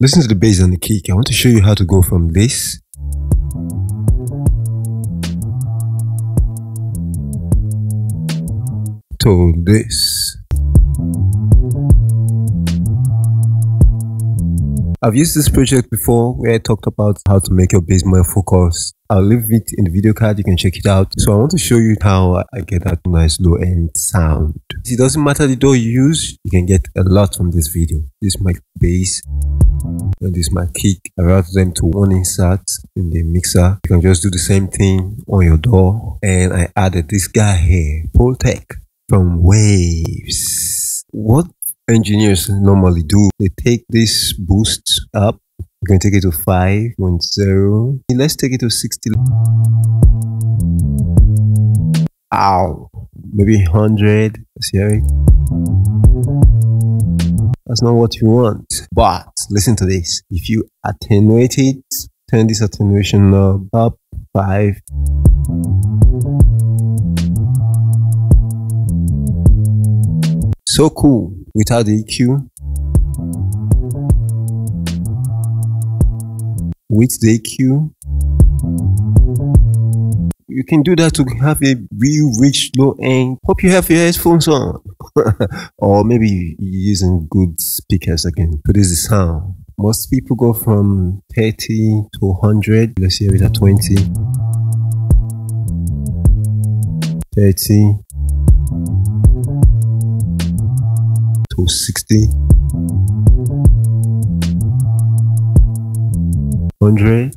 Listen to the bass and the kick. I want to show you how to go from this to this. I've used this project before where I talked about how to make your bass more focused. I'll leave it in the video card, you can check it out. So I want to show you how I get that nice low end sound. It doesn't matter the DAW you use, you can get a lot from this video. This is my bass and this is my kick. I routed them to one insert in the mixer. You can just do the same thing on your DAW. And I added this guy here, Pultec from Waves. What engineers normally do, they take this boost up, you can take it to 5.0. Let's take it to 60. Ow, maybe 100. Let's hear it. That's not what you want, but listen to this. If you attenuate it, turn this attenuation knob up 5. So cool without the EQ. With the EQ, you can do that to have a real rich low end. Hope you have your headphones on, or maybe you're using good speakers that can produce the sound. Most people go from 30 to 100. Let's hear it at 20, 30 to 60, 100.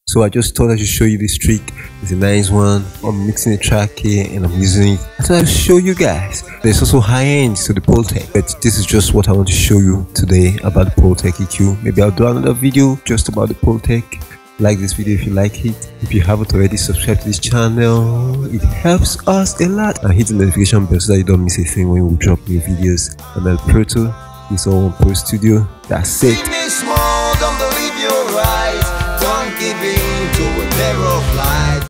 So I just thought I should show you this trick. It's a nice one. I'm mixing a track here and I'm using it. I thought I'd show you guys. There's also high ends to the Pultec, but this is just what I want to show you today about the Pultec EQ. Maybe I'll do another video just about the Pultec. Like this video if you like it. If you haven't already, subscribe to this channel. It helps us a lot. And hit the notification bell so that you don't miss a thing when we drop new videos. ML Pro Tool is all on Pro Studio. That's it. Don't believe you're right. Don't give in to a narrow flight.